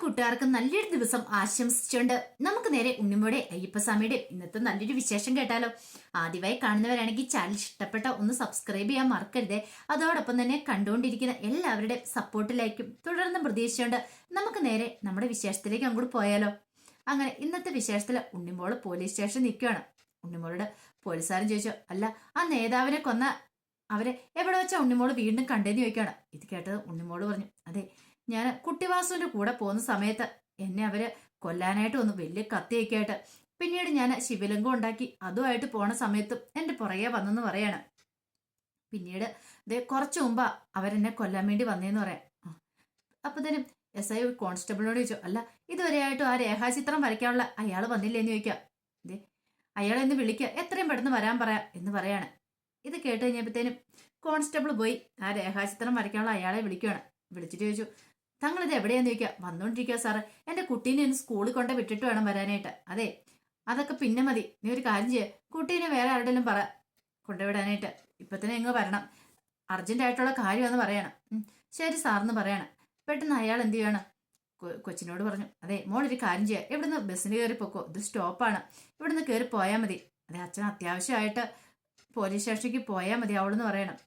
കൂട്ടുകാർക്ക് നല്ലൊരു ദിവസം ആശംസിച്ചുകൊണ്ട് നമുക്ക് നേരെ ഉണ്ണിമോടെ അയ്യപ്പസ്വാമിയുടെ ഇന്നത്തെ നല്ലൊരു വിശേഷം കേട്ടാലോ. ആദ്യമായി കാണുന്നവരാണെങ്കിൽ ചാനൽ ഇഷ്ടപ്പെട്ട ഒന്ന് സബ്സ്ക്രൈബ് ചെയ്യാൻ മറക്കരുതേ. അതോടൊപ്പം തന്നെ കണ്ടുകൊണ്ടിരിക്കുന്ന എല്ലാവരുടെ സപ്പോർട്ടിലേക്കും തുടർന്ന് പ്രതീക്ഷിച്ചുകൊണ്ട് നമുക്ക് നേരെ നമ്മുടെ വിശേഷത്തിലേക്ക് അങ്ങോട്ട് പോയാലോ. അങ്ങനെ ഇന്നത്തെ വിശേഷത്തിൽ ഉണ്ണിമോള് പോലീസ് സ്റ്റേഷൻ നിൽക്കുകയാണ്. ഉണ്ണിമോളോട് പോലീസുകാരൻ ചോദിച്ചോ, അല്ല ആ നേതാവിനെ കൊന്ന അവരെ എവിടെ വെച്ചാ ഉണ്ണിമോള് വീണ്ടും കണ്ടേന്ന് ചോദിക്കുകയാണ്. ഇത് കേട്ടത് ഉണ്ണിമോള് പറഞ്ഞു, അതെ ഞാൻ കുട്ടിവാസുവിന്റെ കൂടെ പോകുന്ന സമയത്ത് എന്നെ അവര് കൊല്ലാനായിട്ട് വന്നു, വലിയ കത്തിയൊക്കെ ആയിട്ട്. പിന്നീട് ഞാൻ ശിവലിംഗം ഉണ്ടാക്കി അതുമായിട്ട് പോണ സമയത്തും എന്റെ പുറകെ വന്നെന്ന് പറയാണ്. പിന്നീട് കുറച്ചു മുമ്പാ അവരെന്നെ കൊല്ലാൻ വേണ്ടി വന്നേന്ന് പറയാം. അപ്പത്തേനും എസ് ഐ കോൺസ്റ്റബിളിനോട് ചോദിച്ചു, അല്ല ഇതുവരെയായിട്ടും ആ രേഖാചിത്രം വരയ്ക്കാനുള്ള അയാൾ വന്നില്ലേന്ന് ചോദിക്കാം. അയാളെ ഒന്ന് വിളിക്കുക, എത്രയും പെട്ടെന്ന് വരാൻ പറയാം എന്ന് പറയാണ്. ഇത് കേട്ട് കഴിഞ്ഞപ്പോഴത്തേനും കോൺസ്റ്റബിൾ പോയി ആ രേഖാചിത്രം വരയ്ക്കാനുള്ള അയാളെ വിളിക്കുകയാണ്. വിളിച്ചിട്ട് ചോദിച്ചു, തങ്ങൾ ഇത് എവിടെയാന്ന് ചോദിക്കുക. വന്നോണ്ടിരിക്കുക സാറ്, എന്റെ കുട്ടീനെ ഒന്ന് സ്കൂളിൽ കൊണ്ട് വിട്ടിട്ട് വേണം വരാനായിട്ട്. അതെ അതൊക്കെ പിന്നെ മതി, നീ ഒരു കാര്യം ചെയ്യ, കുട്ടീനെ വേറെ ആരുടെയും പറ കൊണ്ടുവിടാനായിട്ട്, ഇപ്പൊ തന്നെ എങ്ങ് വരണം, അർജന്റ് ആയിട്ടുള്ള കാര്യമെന്ന് പറയണം. ശരി സാറെന്ന് പറയണം. പെട്ടെന്ന് അയാൾ എന്ത് ചെയ്യണം, കൊച്ചിനോട് പറഞ്ഞു, അതെ മോളൊരു കാര്യം ചെയ്യുക, ഇവിടുന്ന് ബസ്സിന് കയറി പൊക്കോ, ഇത് സ്റ്റോപ്പാണ്, ഇവിടുന്ന് കയറി പോയാൽ മതി. അതെ അച്ഛൻ അത്യാവശ്യമായിട്ട് പോലീസ് സ്റ്റേഷനിലേക്ക് പോയാൽ മതി അവളെന്ന് പറയണം.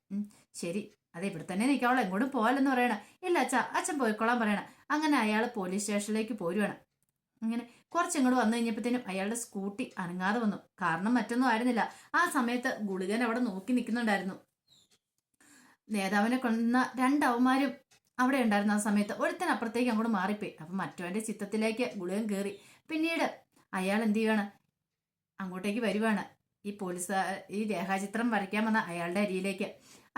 ശരി അതെ ഇവിടെ തന്നെ നിൽക്കാവളെ എങ്ങോട്ടും പോകാലെന്ന് പറയണം. ഇല്ല അച്ഛൻ പോയിക്കോളാൻ പറയണം. അങ്ങനെ അയാൾ പോലീസ് സ്റ്റേഷനിലേക്ക് പോരുവാണ്. അങ്ങനെ കുറച്ചിങ്ങോട്ട് വന്നു കഴിഞ്ഞപ്പോഴത്തേനും അയാളുടെ സ്കൂട്ടി അനങ്ങാതെ വന്നു. കാരണം മറ്റൊന്നും ആയിരുന്നില്ല, ആ സമയത്ത് ഗുളികൻ അവിടെ നോക്കി നിൽക്കുന്നുണ്ടായിരുന്നു. നേതാവിനെ കൊന്ന രണ്ടവന്മാരും അവിടെ ഉണ്ടായിരുന്നു. ആ സമയത്ത് ഒരുത്തൻ അപ്പുറത്തേക്ക് അങ്ങോട്ട് മാറിപ്പോയി. അപ്പം മറ്റവന്റെ ചിത്തത്തിലേക്ക് ഗുളികൻ കയറി. പിന്നീട് അയാൾ എന്ത് ചെയ്യുവാണ്, അങ്ങോട്ടേക്ക് വരുവാണ്. ഈ രേഖാചിത്രം വരയ്ക്കാൻ വന്ന അയാളുടെ അരിയിലേക്ക്.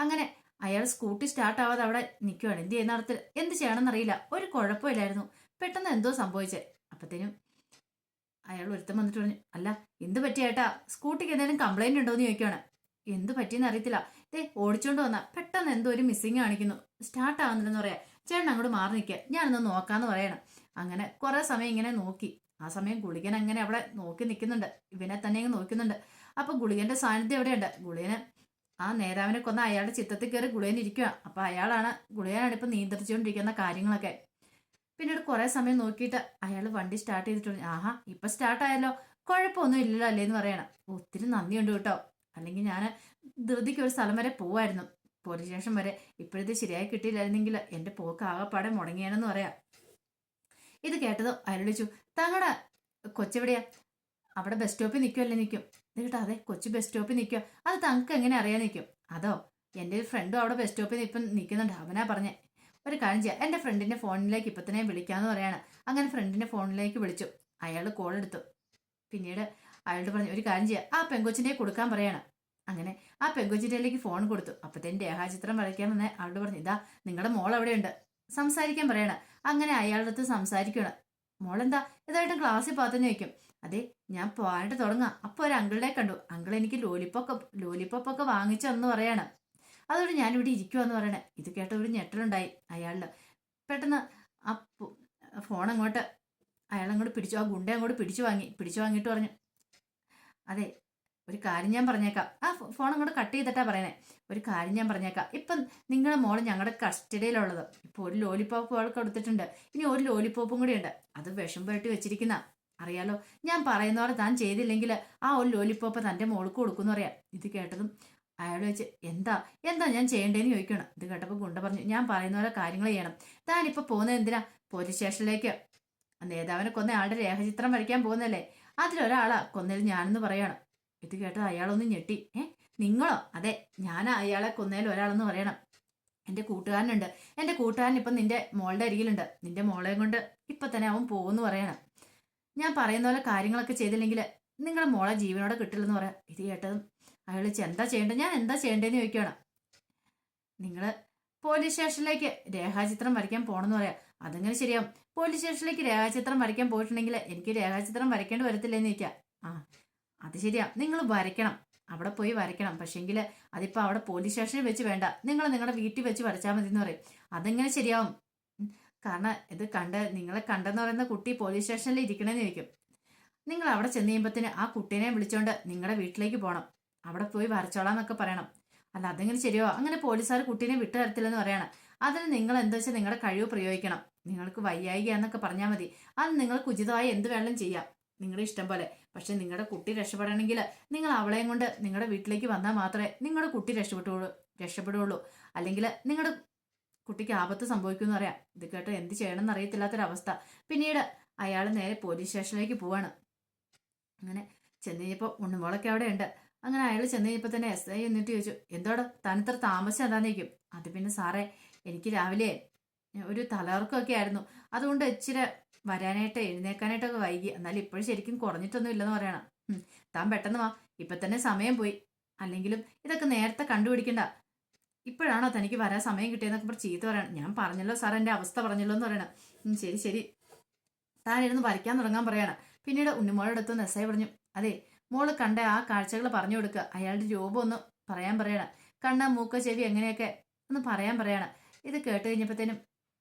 അങ്ങനെ അയാൾ സ്കൂട്ടി സ്റ്റാർട്ട് ആവാതെ അവിടെ നിൽക്കുവാണ്. എന്ത് ചെയ്യുന്ന അർത്ഥത്തിൽ എന്ത് ചെയ്യണമെന്നറിയില്ല, ഒരു കുഴപ്പമില്ലായിരുന്നു. പെട്ടെന്ന് എന്തോ സംഭവിച്ചേ. അപ്പത്തേനും അയാൾ ഒരുത്തം വന്നിട്ട് പറഞ്ഞു, അല്ല എന്ത് പറ്റിയേട്ടാ, സ്കൂട്ടിക്ക് എന്തെങ്കിലും കംപ്ലൈന്റ് ഉണ്ടോ എന്ന് ചോദിക്കുകയാണ്. എന്ത് പറ്റിയെന്ന് അറിയത്തില്ല, ഓടിച്ചോണ്ട് വന്ന പെട്ടെന്ന് എന്തോ ഒരു മിസ്സിങ് കാണിക്കുന്നു, സ്റ്റാർട്ട് ആവുന്നില്ലെന്ന് പറയാം. ചേട്ടൻ അങ്ങോട്ട് മാറി നിൽക്കുക, ഞാനൊന്ന് നോക്കാന്ന് പറയണം. അങ്ങനെ കുറെ സമയം ഇങ്ങനെ നോക്കി. ആ സമയം ഗുളികൻ അങ്ങനെ അവിടെ നോക്കി നിൽക്കുന്നുണ്ട്, ഇവനെ തന്നെ നോക്കുന്നുണ്ട്. അപ്പൊ ഗുളികന്റെ സാന്നിധ്യം എവിടെയുണ്ട്, ഗുളികന് ആ നേതാവിനെ കൊന്ന അയാളുടെ ചിത്തത്തിൽ കയറി ഗുളികൻ ഇരിക്കുക. അപ്പൊ ഗുളികനാണ് ഇപ്പൊ നിയന്ത്രിച്ചുകൊണ്ടിരിക്കുന്ന കാര്യങ്ങളൊക്കെ. പിന്നീട് കുറെ സമയം നോക്കിയിട്ട് അയാൾ വണ്ടി സ്റ്റാർട്ട് ചെയ്തിട്ടുണ്ട്. ആഹാ ഇപ്പൊ സ്റ്റാർട്ടായല്ലോ, കുഴപ്പമൊന്നും ഇല്ലല്ലോ അല്ലേന്ന് പറയണം. ഒത്തിരി നന്ദിയുണ്ട് കേട്ടോ, അല്ലെങ്കിൽ ഞാൻ ധൃതിക്ക് ഒരു സ്ഥലം വരെ പോവായിരുന്നു, പോലീസ് സ്റ്റേഷൻ വരെ. ഇപ്പോഴത്തെ ശരിയായി കിട്ടിയില്ലായിരുന്നെങ്കിൽ എന്റെ പോക്ക് ആകെപ്പാടെ മുടങ്ങിയാണെന്ന് പറയാം. ഇത് കേട്ടതോ അയാൾ വിളിച്ചു, തങ്ങളുടെ കൊച്ചെവിടെയാ? അവിടെ ബസ് സ്റ്റോപ്പിൽ നിൽക്കുമല്ലേ നിൽക്കും. കേട്ടോ അതെ കൊച്ചു ബസ് സ്റ്റോപ്പിൽ നിൽക്കുക, അത് തങ്ങൾക്ക് എങ്ങനെ അറിയാൻ നിൽക്കും? അതോ എൻ്റെ ഒരു ഫ്രണ്ടും അവിടെ ബസ് സ്റ്റോപ്പിൽ ഇപ്പം നിൽക്കുന്നുണ്ട്, അവനാ പറഞ്ഞേ. ഒരു കാര്യം ചെയ്യാം, എൻ്റെ ഫ്രണ്ടിന്റെ ഫോണിലേക്ക് ഇപ്പം തന്നെ വിളിക്കാമെന്ന് പറയാണ്. അങ്ങനെ ഫ്രണ്ടിന്റെ ഫോണിലേക്ക് വിളിച്ചു. അയാൾ കോൾ എടുത്തു. പിന്നീട് അയാളോട് പറഞ്ഞു, ഒരു കാര്യം ചെയ്യാം, ആ പെങ്കൊച്ചിൻ്റെ കൊടുക്കാൻ പറയാണ്. അങ്ങനെ ആ പെങ്കൊച്ചിൻ്റെയിലേക്ക് ഫോൺ കൊടുത്തു. അപ്പത്തേനും രേഖാചിത്രം വരയ്ക്കാൻ വന്നേ അവളോട് പറഞ്ഞു, ഇതാ നിങ്ങളുടെ മോൾ എവിടെയുണ്ട്, സംസാരിക്കാൻ പറയണം. അങ്ങനെ അയാളുടെ അടുത്ത് സംസാരിക്കണം. മോളെന്താ ഇതായിട്ട് ക്ലാസ്സിൽ പാത്തെന്ന് ചോദിക്കും. അതെ ഞാൻ പോകാനായിട്ട് തുടങ്ങാം. അപ്പോൾ ഒരു അങ്കിളിനെ കണ്ടു, അങ്കിൾ എനിക്ക് ലോലിപ്പോപ്പൊക്കെ വാങ്ങിച്ചെന്ന് പറയാണ്. അതോട് ഞാനിവിടെ ഇരിക്കുവാന്ന് പറയണേ. ഇത് കേട്ട ഒരു ഞെട്ടലുണ്ടായി അയാളുടെ. പെട്ടെന്ന് ആ ഫോൺ അങ്ങോട്ട് അയാളങ്ങോട്ട് പിടിച്ചു, ആ ഗുണ്ട അങ്ങോട്ട് പിടിച്ചു വാങ്ങിയിട്ട് പറഞ്ഞു, അതെ ഒരു കാര്യം ഞാൻ പറഞ്ഞേക്കാം. ആ ഫോൺ അങ്ങോട്ട് കട്ട് ചെയ്തിട്ടാ പറയണേ. ഒരു കാര്യം ഞാൻ പറഞ്ഞേക്കാം, ഇപ്പം നിങ്ങളുടെ മോള് ഞങ്ങളുടെ കസ്റ്റഡിയിലുള്ളത്. ഇപ്പൊ ഒരു ലോലിപ്പോപ്പ് അവൾക്ക് കൊടുത്തിട്ടുണ്ട്, ഇനി ഒരു ലോലിപ്പോപ്പും കൂടി ഉണ്ട്, അത് വിഷം പുരട്ടി വെച്ചിരിക്കുന്ന അറിയാലോ. ഞാൻ പറയുന്നവരെ താൻ ചെയ്തില്ലെങ്കിൽ ആ ഒരു ലോലിപ്പോപ്പ് തന്റെ മോൾക്ക് കൊടുക്കുമെന്ന് പറയാം. ഇത് കേട്ടതും അയാൾ വെച്ച് എന്താ ഞാൻ ചെയ്യേണ്ടതെന്ന് ചോദിക്കണം. ഇത് കേട്ടപ്പോൾ ഗുണ്ട പറഞ്ഞു, ഞാൻ പറയുന്ന പോലെ കാര്യങ്ങൾ ചെയ്യണം. താൻ ഇപ്പൊ പോകുന്നത് എന്തിനാ? പോലീസ് സ്റ്റേഷനിലേക്ക്. നേതാവിനെ കൊന്ന ആളുടെ രേഖചിത്രം വരയ്ക്കാൻ പോകുന്നല്ലേ, അതിലൊരാളാ കൊന്നത് ഞാനെന്ന് പറയണം. ഇത് കേട്ടത് അയാളൊന്ന് ഞെട്ടി. നിങ്ങളോ? അതെ ഞാൻ അയാളെ കൊന്നതിൽ ഒരാളെന്ന് പറയണം. എന്റെ കൂട്ടുകാരനുണ്ട്, എന്റെ കൂട്ടുകാരൻ ഇപ്പം നിന്റെ മോളുടെ അരികിലുണ്ട്, നിന്റെ മോളെയും കൊണ്ട് ഇപ്പൊ തന്നെ അവൻ പോകുമെന്ന് പറയണം. ഞാൻ പറയുന്ന പോലെ കാര്യങ്ങളൊക്കെ ചെയ്തില്ലെങ്കിൽ നിങ്ങളുടെ മോളെ ജീവനോടെ കിട്ടില്ലെന്ന് പറയാം. ഇത് കേട്ടതും അയാൾ എന്താ ചെയ്യേണ്ടത്, ഞാൻ എന്താ ചെയ്യേണ്ടതെന്ന് ചോദിക്കുകയാണ്. നിങ്ങള് പോലീസ് സ്റ്റേഷനിലേക്ക് രേഖാചിത്രം വരയ്ക്കാൻ പോകണമെന്ന് പറയാം. അതെങ്ങനെ ശരിയാവും? പോലീസ് സ്റ്റേഷനിലേക്ക് രേഖാചിത്രം വരയ്ക്കാൻ പോയിട്ടുണ്ടെങ്കിൽ എനിക്ക് രേഖാചിത്രം വരയ്ക്കേണ്ടി വരത്തില്ലെന്ന് ചോദിക്കാം. ആ അത് ശരിയാ, നിങ്ങൾ വരയ്ക്കണം, അവിടെ പോയി വരയ്ക്കണം. പക്ഷേങ്കിൽ അതിപ്പോൾ അവിടെ പോലീസ് സ്റ്റേഷനിൽ വെച്ച് വേണ്ട, നിങ്ങൾ നിങ്ങളുടെ വീട്ടിൽ വെച്ച് വരച്ചാൽ മതി എന്ന് പറയും. അതെങ്ങനെ ശരിയാവും? കാരണം ഇത് നിങ്ങളെ കണ്ടെന്ന് പറയുന്ന കുട്ടി പോലീസ് സ്റ്റേഷനിൽ ഇരിക്കണമെന്ന് ചോദിക്കും. നിങ്ങൾ അവിടെ ചെന്ന് കഴിയുമ്പോഴത്തേന് ആ കുട്ടീനെ വിളിച്ചോണ്ട് നിങ്ങളുടെ വീട്ടിലേക്ക് പോകണം, അവിടെ പോയി വരച്ചോളാം എന്നൊക്കെ പറയണം. അല്ല അതെങ്ങനെ ശരിയോ? അങ്ങനെ പോലീസുകാർ കുട്ടീനെ വിട്ടു തരത്തില്ലെന്ന് പറയണം. അതിന് നിങ്ങൾ എന്താ വെച്ചാൽ നിങ്ങളുടെ കഴിവ് പ്രയോഗിക്കണം. നിങ്ങൾക്ക് വയ്യായിക എന്നൊക്കെ പറഞ്ഞാൽ മതി. അത് നിങ്ങൾക്ക് ഉചിതമായി എന്ത് വേണം ചെയ്യാം, നിങ്ങളുടെ ഇഷ്ടം പോലെ. പക്ഷെ നിങ്ങളുടെ കുട്ടി രക്ഷപ്പെടണമെങ്കിൽ നിങ്ങൾ അവളെയും കൊണ്ട് നിങ്ങളുടെ വീട്ടിലേക്ക് വന്നാൽ മാത്രമേ നിങ്ങളുടെ കുട്ടി രക്ഷപ്പെടുകയുള്ളൂ. അല്ലെങ്കിൽ നിങ്ങളുടെ കുട്ടിക്ക് ആപത്ത് സംഭവിക്കുമെന്ന് പറയാം. ഇത് കേട്ടോ എന്ത് ചെയ്യണമെന്ന് അറിയത്തില്ലാത്തൊരവസ്ഥ. പിന്നീട് അയാൾ നേരെ പോലീസ് സ്റ്റേഷനിലേക്ക് പോവാണ്. അങ്ങനെ ചെന്ന് കഴിഞ്ഞപ്പോൾ ഉണ്ണുമോളൊക്കെ അവിടെ ഉണ്ട്. അങ്ങനെ അയാൾ ചെന്ന് കഴിഞ്ഞപ്പോൾ തന്നെ SI എന്നിട്ട് ചോദിച്ചു, എന്തോടോ താനിത്ര താമസം എന്താന്നേക്കും? അത് പിന്നെ സാറേ, എനിക്ക് രാവിലെ ഒരു തലകറക്കമൊക്കെ ആയിരുന്നു, അതുകൊണ്ട് ഇച്ചിരി വരാനായിട്ട് എഴുന്നേക്കാനായിട്ടൊക്കെ വൈകി. എന്നാലും ഇപ്പോഴും ശരിക്കും കുറഞ്ഞിട്ടൊന്നും ഇല്ലെന്ന് പറയണം. താൻ പെട്ടെന്ന് വാ, ഇപ്പൊ തന്നെ സമയം പോയി. അല്ലെങ്കിലും ഇതൊക്കെ നേരത്തെ കണ്ടുപിടിക്കണ്ട. ഇപ്പോഴാണോ തനിക്ക് വരാൻ സമയം കിട്ടിയെന്നൊക്കെ പറഞ്ഞ് ചീത്ത പറയണം. ഞാൻ പറഞ്ഞല്ലോ സാർ, എൻ്റെ അവസ്ഥ പറഞ്ഞല്ലോ എന്ന് പറയണം. ശരി ശരി, താൻ ഇരുന്ന് വരയ്ക്കാൻ തുടങ്ങാൻ പറയണം. പിന്നീട് ഉണ്ണിമോളുടെ അടുത്ത് SI പറഞ്ഞു, അതെ മോള് കണ്ട ആ കാഴ്ചകൾ പറഞ്ഞു കൊടുക്കുക, അയാളുടെ രൂപം ഒന്ന് പറയാൻ പറയണം. കണ്ണ മൂക്ക ചെവി എങ്ങനെയൊക്കെ ഒന്ന് പറയാൻ പറയണം. ഇത് കേട്ട് കഴിഞ്ഞപ്പോഴത്തേനും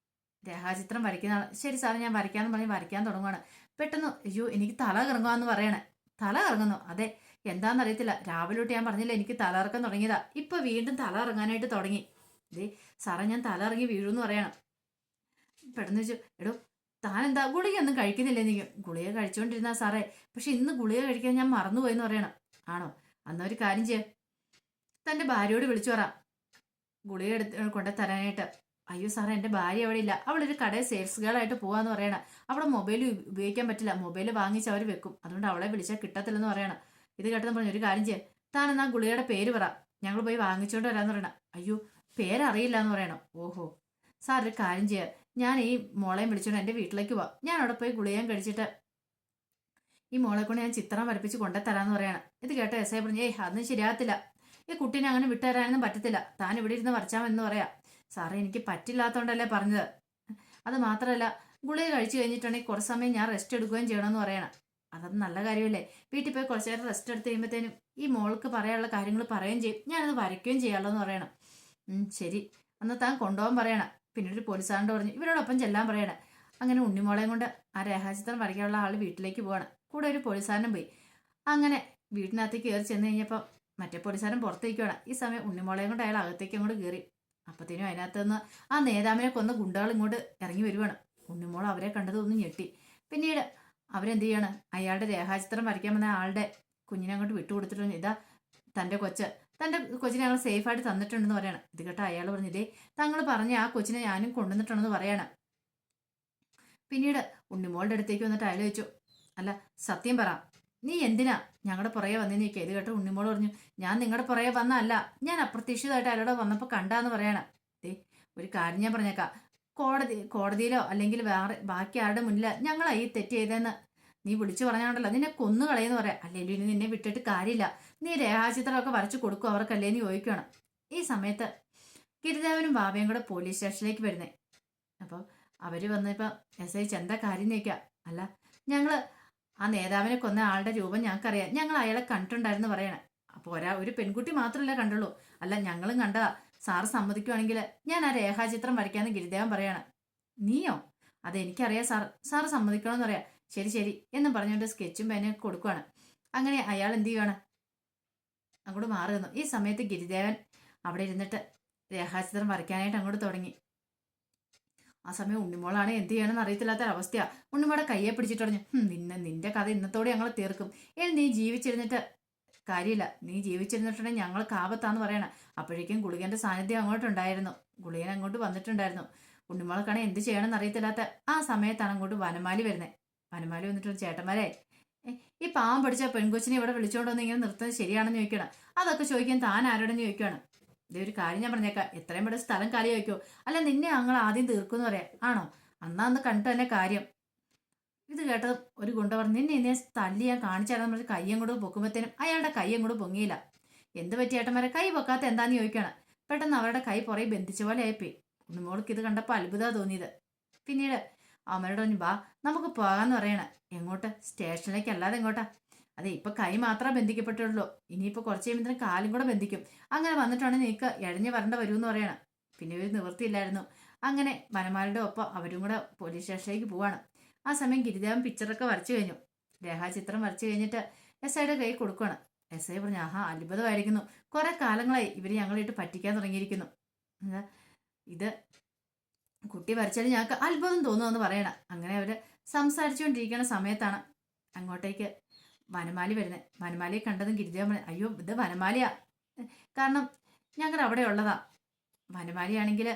രേഖാചിത്രം വരയ്ക്കുന്ന ആൾ, ശരി സാറ് ഞാൻ വരയ്ക്കാന്ന് പറഞ്ഞ് വരയ്ക്കാൻ തുടങ്ങുവാണ്. പെട്ടെന്ന് അയ്യോ എനിക്ക് തല കറങ്ങുവാന്ന് പറയണേ. തല കറങ്ങുന്നു? അതെ, എന്താണെന്നറിയത്തില്ല, രാവിലെ തൊട്ട് ഞാൻ പറഞ്ഞില്ല എനിക്ക് തല ഇറക്കം തുടങ്ങിയതാ, ഇപ്പൊ വീണ്ടും തല ഇറങ്ങാനായിട്ട് തുടങ്ങി. ഇതേ സാറേ ഞാൻ തല ഇറങ്ങി വീഴുമെന്ന് പറയണം. പെട്ടെന്ന് വെച്ചു, എടോ താൻ എന്താ ഗുളിക ഒന്നും കഴിക്കുന്നില്ല? എനിക്ക് ഗുളിക കഴിച്ചുകൊണ്ടിരുന്നാ സാറേ, പക്ഷെ ഇന്ന് ഗുളിക കഴിക്കാൻ ഞാൻ മറന്നുപോയെന്ന് പറയണം. ആണോ? അന്നൊരു കാര്യം ചെയ്യ, തൻ്റെ ഭാര്യയോട് വിളിച്ചു പറ ഗുളിക കൊണ്ടു തരാനായിട്ട്. അയ്യോ സാറേ എൻ്റെ ഭാര്യ അവിടെ ഇല്ല, അവളൊരു കടയിൽ സെയിൽസ് ഗേൾ ആയിട്ട് പോവാന്ന് പറയണം. അവിടെ മൊബൈൽ ഉപയോഗിക്കാൻ പറ്റില്ല, മൊബൈൽ വാങ്ങിച്ച് അവർ വെക്കും, അതുകൊണ്ട് അവളെ വിളിച്ചാൽ കിട്ടത്തില്ലെന്ന് പറയണം. ഇത് കേട്ടെന്ന് പറഞ്ഞു, ഒരു കാര്യം ചെയ്യ, താൻ എന്നാ ഗുളികയുടെ പേര് പറ, ഞങ്ങൾ പോയി വാങ്ങിച്ചുകൊണ്ട് വരാന്ന് പറയണം. അയ്യോ പേരറിയില്ല എന്ന് പറയണം. ഓഹോ സാർ ഒരു കാര്യം ചെയ്യാം, ഞാൻ ഈ മോളെയും വിളിച്ചോണ്ട് എൻ്റെ വീട്ടിലേക്ക് പോവാം, ഞാൻ അവിടെ പോയി ഗുളികയും കഴിച്ചിട്ട് ഈ മോളെ കൊണ്ട് ഞാൻ ചിത്രം വരപ്പിച്ച് കൊണ്ടുതരാന്ന് പറയണം. ഇത് കേട്ട SI പറഞ്ഞു, അതൊന്നും ശരിയാകത്തില്ല, ഈ കുട്ടീനെ അങ്ങനെ വിട്ടുതരാനൊന്നും പറ്റത്തില്ല, താൻ ഇവിടെ ഇരുന്ന് വരച്ചാമെന്ന് പറയാം. സാറേ എനിക്ക് പറ്റില്ലാത്തോണ്ടല്ലേ പറഞ്ഞത്, അത് മാത്രമല്ല ഗുളിക കഴിച്ചു കഴിഞ്ഞിട്ടുണ്ടെങ്കിൽ കുറച്ച് സമയം ഞാൻ റെസ്റ്റ് എടുക്കുകയും ചെയ്യണമെന്ന് പറയണം. അതത് നല്ല കാര്യമല്ലേ, വീട്ടിൽ പോയി കുറച്ച് നേരം റെസ്റ്റ് എടുത്ത് കഴിയുമ്പോഴത്തേനും ഈ മോൾക്ക് പറയാനുള്ള കാര്യങ്ങൾ പറയുകയും ചെയ്യും, ഞാനത് വരയ്ക്കുകയും ചെയ്യാമല്ലോ എന്ന് പറയണം. ശരി അന്ന് താൻ കൊണ്ടുപോകാൻ പറയണം. പിന്നെ ഒരു പോലീസുകാരനോട് പറഞ്ഞു ഇവരോടൊപ്പം ചെല്ലാൻ പറയണം. അങ്ങനെ ഉണ്ണിമോളെയും കൊണ്ട് ആ രേഖാചിത്രം വരയ്ക്കാനുള്ള ആൾ വീട്ടിലേക്ക് പോവാണ്. കൂടെ ഒരു പോലീസുകാരനും പോയി. അങ്ങനെ വീട്ടിനകത്തേക്ക് കയറി ചെന്ന് കഴിഞ്ഞപ്പോൾ മറ്റേ പോലീസുകാരൻ പുറത്തേക്കുവാണ്. ഈ സമയം ഉണ്ണിമോളെയും കൊണ്ട് അയാൾ അകത്തേക്ക് അങ്ങോട്ട് കയറി. അപ്പത്തേനും അതിനകത്ത് നിന്ന് ആ നേതാവിനെ കൊന്ന ഗുണ്ടകൾ ഇങ്ങോട്ട് ഇറങ്ങി വരുവാണ്. ഉണ്ണിമോൾ അവരെ കണ്ടതൊന്നും ഞെട്ടി. പിന്നീട് അവരെന്ത് ചെയ്യാണ്, അയാളുടെ രേഖാചിത്രം വരയ്ക്കാൻ വന്ന ആളുടെ കുഞ്ഞിനെ അങ്ങോട്ട് വിട്ടുകൊടുത്തിട്ടുണ്ട്. ഇതാ തൻ്റെ കൊച്ചിനെ ഞങ്ങൾ സേഫായിട്ട് തന്നിട്ടുണ്ടെന്ന് പറയണം. ഇത് കേട്ടോ അയാൾ പറഞ്ഞില്ലേ, തങ്ങൾ പറഞ്ഞ ആ കൊച്ചിനെ ഞാനും കൊണ്ടുവന്നിട്ടുണ്ടെന്ന് പറയണം. പിന്നീട് ഉണ്ണിമോളുടെ അടുത്തേക്ക് വന്നിട്ട് അയാൾ ചോദിച്ചു, അല്ല സത്യം പറ, നീ എന്തിനാ ഞങ്ങളുടെ പുറകെ വന്നേന്ന് ചോദിക്കുക. ഇത് കേട്ടോ ഉണ്ണിമോൾ പറഞ്ഞു, ഞാൻ നിങ്ങളുടെ പുറകെ വന്നല്ല, ഞാൻ അപ്രതീക്ഷിതമായിട്ട് അയാളോട് വന്നപ്പോൾ കണ്ടാന്ന് പറയണം. ഒരു കാര്യം ഞാൻ പറഞ്ഞേക്കാം, കോടതിയിലോ അല്ലെങ്കിൽ വേറെ ബാക്കി ആരുടെ മുന്നിലോ ഞങ്ങളാ ഈ തെറ്റ് ചെയ്തതെന്ന് നീ വിളിച്ചു പറഞ്ഞാണ്ടല്ലോ, നിന്നെ കൊന്നു കളയെന്ന് പറയാം, അല്ലെങ്കിൽ ഇനി നിന്നെ വിട്ടിട്ട് കാര്യമില്ല, നീ രേഖാചിത്രമൊക്കെ വരച്ചു കൊടുക്കും അവർക്കല്ലേന്ന് ചോദിക്കുകയാണ്. ഈ സമയത്ത് ഗിരിദേവനും ബാബയും കൂടെ പോലീസ് സ്റ്റേഷനിലേക്ക് വരുന്നേ. അപ്പോൾ അവര് വന്നപ്പോൾ SI എന്താ കാര്യം ചോദിക്കാം. അല്ല ഞങ്ങള് ആ നേതാവിനെ കൊന്ന ആളുടെ രൂപം ഞങ്ങൾക്കറിയാം, ഞങ്ങൾ അയാളെ കണ്ടിട്ടുണ്ടായിരുന്നു പറയണേ. അപ്പോൾ ഒരു പെൺകുട്ടി മാത്രമല്ല കണ്ടുള്ളൂ, അല്ല ഞങ്ങളും കണ്ടതാ, സാറ് സമ്മതിക്കുവാണെങ്കിൽ ഞാൻ ആ രേഖാചിത്രം വരയ്ക്കാന്ന് ഗിരിദേവൻ പറയാണ്. നീയോ? അതെനിക്കറിയാം സാറ് സമ്മതിക്കണമെന്ന് പറയാം. ശരി ശരി എന്നും പറഞ്ഞുകൊണ്ട് സ്കെച്ചും പേനൊക്കെ കൊടുക്കുവാണ്. അങ്ങനെ അയാൾ എന്ത് ചെയ്യുവാണ്, അങ്ങോട്ട് മാറി നിന്നു. ഈ സമയത്ത് ഗിരിദേവൻ അവിടെ ഇരുന്നിട്ട് രേഖാചിത്രം വരയ്ക്കാനായിട്ട് അങ്ങോട്ട് തുടങ്ങി. ആ സമയം ഉണ്ണിമോളാണ് എന്ത് ചെയ്യണമെന്ന് അറിയത്തില്ലാത്തൊരവസ്ഥയാ. ഉണ്ണിമോടെ കയ്യെ പിടിച്ചിട്ട് പറഞ്ഞു, നിന്റെ കഥ ഇന്നത്തോടെ ഞങ്ങൾ തീർക്കും, നീ ജീവിച്ചിരുന്നിട്ട് കാര്യമില്ല, നീ ജീവിച്ചിരുന്നിട്ടുണ്ടെങ്കിൽ ഞങ്ങൾക്ക് ആപത്താന്ന് പറയണം. അപ്പോഴേക്കും ഗുളികന്റെ സാന്നിധ്യം അങ്ങോട്ടുണ്ടായിരുന്നു, ഗുളികൻ അങ്ങോട്ട് വന്നിട്ടുണ്ടായിരുന്നു. ഉണ്ണിമോൾക്കാണ് എന്ത് ചെയ്യണമെന്ന് അറിയത്തില്ലാത്ത ആ സമയത്താണ് അങ്ങോട്ട് വനമാലി വരുന്നത്. വനമാലി വന്നിട്ട് ചേട്ടന്മാരെ, ഈ പാവം പഠിച്ച പെൺകൊച്ചിനെ ഇവിടെ വിളിച്ചോണ്ട് വന്ന് ഇങ്ങനെ നിർത്തുന്നത് ശരിയാണെന്ന് ചോദിക്കണം. അതൊക്കെ ചോദിക്കാൻ താൻ ആരോടെന്ന് ചോദിക്കുകയാണ്. ഇതേ ഒരു കാര്യം ഞാൻ പറഞ്ഞേക്കാം, എത്രയും പെട്ടെന്ന് സ്ഥലം കാലി വയ്ക്കോ, അല്ല നിന്നെ ഞങ്ങൾ ആദ്യം തീർക്കുമെന്ന് പറയാം. ആണോ? അന്ന് കണ്ടു തന്നെ കാര്യം. ഇത് കേട്ടത് ഒരു ഗുണ്ട പറഞ്ഞു, നിന്നെ തല്ലി ഞാൻ കാണിച്ചു തരാൻ പറഞ്ഞ് കയ്യും കൂടെ പൊക്കുമ്പോഴത്തേനും അയാളുടെ കയ്യും കൂടെ പൊങ്ങിയില്ല. എന്ത് പറ്റി ഏട്ടന്മാരെ, കൈ പൊക്കാത്ത എന്താന്ന് ചോദിക്കണം. പെട്ടെന്ന് അവരുടെ കൈ പുറകെ ബന്ധിച്ച പോലെ ആയിപ്പോയി. ഉണ്ണിമോൾക്ക് ഇത് കണ്ടപ്പോൾ അത്ഭുതമാണ് തോന്നിയത്. പിന്നീട് അമ്മയോട് പറഞ്ഞു, ബാ നമുക്ക് പോകാന്ന് പറയണം. എങ്ങോട്ട്? സ്റ്റേഷനിലേക്ക് അല്ലാതെ എങ്ങോട്ടാ? അതെ ഇപ്പൊ കൈ മാത്രമേ ബന്ധിക്കപ്പെട്ടുള്ളൂ, ഇനിയിപ്പോൾ കുറച്ച് കഴിയുമ്പോൾ കാലും കൂടെ ബന്ധിക്കും. അങ്ങനെ വന്നിട്ടാണെങ്കിൽ നീക്ക് ഇഴഞ്ഞു വരേണ്ട വരുമെന്ന് പറയണം. പിന്നെ ഒരു നിവൃത്തിയില്ലായിരുന്നു. അങ്ങനെ വനമാരുടെ ഒപ്പം അവരും കൂടെ പോലീസ് സ്റ്റേഷനിലേക്ക് പോവാണ്. ആ സമയം ഗിരിദേവൻ പിക്ചറൊക്കെ വരച്ചു കഴിഞ്ഞു. രേഖാചിത്രം വരച്ചു കഴിഞ്ഞിട്ട് SIയുടെ കൈ കൊടുക്കുകയാണ്. SI പറഞ്ഞു, ആഹാ അത്ഭുതമായിരിക്കുന്നു, കുറെ കാലങ്ങളായി ഇവര് ഞങ്ങളിട്ട് പറ്റിക്കാൻ തുടങ്ങിയിരിക്കുന്നു. ഇത് കുട്ടി വരച്ചാലും ഞങ്ങൾക്ക് അത്ഭുതം തോന്നുമെന്ന് പറയണം. അങ്ങനെ അവര് സംസാരിച്ചുകൊണ്ടിരിക്കുന്ന സമയത്താണ് അങ്ങോട്ടേക്ക് വനമാലി വരുന്നത്. വനമാലിയെ കണ്ടതും ഗിരിജ പറഞ്ഞു, അയ്യോ ഇത് വനമാലിയാ, കാരണം ഞങ്ങളുടെ അവിടെ ഉള്ളതാ. വനമാലിയാണെങ്കിൽ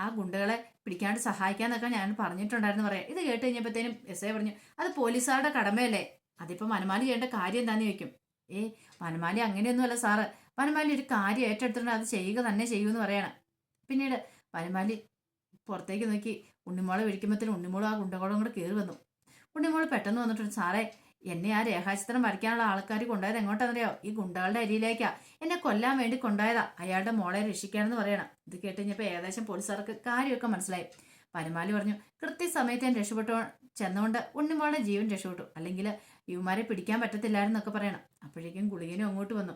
ആ ഗുണ്ടകളെ പിടിക്കാണ്ട് സഹായിക്കാന്നൊക്കെ ഞാൻ പറഞ്ഞിട്ടുണ്ടായിരുന്നു പറയാം. ഇത് കേട്ട് കഴിഞ്ഞപ്പോഴത്തേനും എസ് ഐ പറഞ്ഞു, അത് പോലീസുകാരുടെ കടമയല്ലേ, അതിപ്പോൾ വനമാലി ചെയ്യേണ്ട കാര്യം എന്താണെന്ന് ചോദിക്കും. വനമാലി അങ്ങനെയൊന്നുമല്ല സാറ്, വനമാലി ഒരു കാര്യം ഏറ്റെടുത്തിട്ടുണ്ട്, അത് ചെയ്യുക തന്നെ ചെയ്യുമെന്ന് പറയണം. പിന്നീട് വനമാലി പുറത്തേക്ക് നോക്കി ഉണ്ണിമോളെ വിളിക്കുമ്പോഴത്തേനും ഉണ്ണിമോളും ആ ഗുണ്ടകളോടും കൂടെ കയറി വന്നു. ഉണ്ണിമോള് പെട്ടെന്ന് വന്നിട്ടുണ്ട്, സാറേ എന്നെ ആ രേഖാചിത്രം വരയ്ക്കാനുള്ള ആൾക്കാർ കൊണ്ടുപോയത് എങ്ങോട്ടാണെന്നറിയോ, ഈ ഗുണ്ടകളുടെ അരിയിലേക്കാ, എന്നെ കൊല്ലാൻ വേണ്ടി കൊണ്ടുപോയതാ, അയാളുടെ മോളെ രക്ഷിക്കാനെന്ന് പറയണം. ഇത് കേട്ട് കഴിഞ്ഞപ്പോൾ ഏകദേശം പോലീസുകാർക്ക് കാര്യമൊക്കെ മനസ്സിലായി. വനമാലി പറഞ്ഞു, കൃത്യസമയത്ത് ഞാൻ രക്ഷപ്പെട്ടു ചെന്നുകൊണ്ട് ഉണ്ണിമോളുടെ ജീവൻ രക്ഷപ്പെട്ടു, അല്ലെങ്കിൽ ഇവന്മാരെ പിടിക്കാൻ പറ്റത്തില്ലായിരുന്നൊക്കെ പറയണം. അപ്പോഴേക്കും ഗുളികനും അങ്ങോട്ട് വന്നു.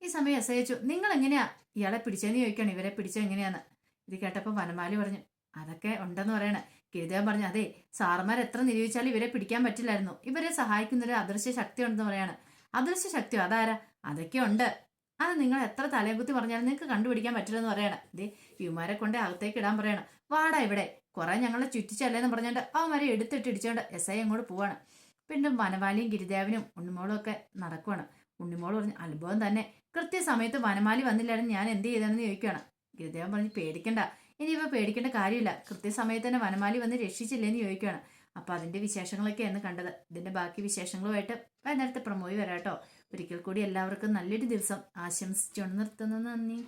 ഈ സമയം എസ് ഐ ചോദിച്ചു, നിങ്ങൾ എങ്ങനെയാ ഇയാളെ പിടിച്ചതെന്ന് ചോദിക്കണം, ഇവരെ പിടിച്ചത് എങ്ങനെയാന്ന്. ഇത് കേട്ടപ്പോൾ വനമാലി പറഞ്ഞു, അതൊക്കെ ഉണ്ടെന്ന് പറയണേ. ഗിരിദേവൻ പറഞ്ഞു, അതെ സാറുമാർ എത്ര നിരൂപിച്ചാലും ഇവരെ പിടിക്കാൻ പറ്റില്ലായിരുന്നു, ഇവരെ സഹായിക്കുന്നൊരു അദൃശ്യ ശക്തി ഉണ്ടെന്ന് പറയാണ്. അദൃശ്യ ശക്തിയോ, അതാരാ? അതൊക്കെ ഉണ്ട്, അത് നിങ്ങൾ എത്ര തലകുത്തി പറഞ്ഞാലും നിങ്ങൾക്ക് കണ്ടുപിടിക്കാൻ പറ്റില്ലെന്ന് പറയണം. ഇതേ ഇവന്മാരെ കൊണ്ട് അകത്തേക്ക് ഇടാൻ പറയണം. വാടാ ഇവിടെ, കുറെ ഞങ്ങളെ ചുറ്റിച്ചല്ലേന്ന് പറഞ്ഞുകൊണ്ട് അവന്മാരെ എടുത്തിട്ട് ഇടിച്ചുകൊണ്ട് എസ് ഐ അങ്ങോട്ട് പോവാണ്. പിന്നെ വനമാലിയും ഗിരിദേവനും ഉണ്ണിമോളും ഒക്കെ നടക്കുവാണ്. ഉണ്ണിമോള് പറഞ്ഞു, അത്ഭുതം തന്നെ, കൃത്യസമയത്ത് വനമാലി വന്നില്ലായിരുന്നു, ഞാൻ എന്ത് ചെയ്തെന്ന് ചോദിക്കുകയാണ്. ഗിരിദേവൻ പറഞ്ഞു, പേടിക്കണ്ട, ഇനിയിപ്പോൾ പേടിക്കേണ്ട കാര്യമില്ല, കൃത്യസമയത്ത് തന്നെ വനമാലി വന്ന് രക്ഷിച്ചില്ലേന്ന് ചോദിക്കുകയാണ്. അപ്പോൾ അതിൻ്റെ വിശേഷങ്ങളൊക്കെയാണ് കണ്ടത്. ഇതിൻ്റെ ബാക്കി വിശേഷങ്ങളുമായിട്ട് വൈകുന്നേരത്തെ പ്രമോയി വരാട്ടോ. ഒരിക്കൽ കൂടി എല്ലാവർക്കും നല്ലൊരു ദിവസം ആശംസിച്ചുകൊണ്ട് നിർത്തുന്നു. നന്ദി.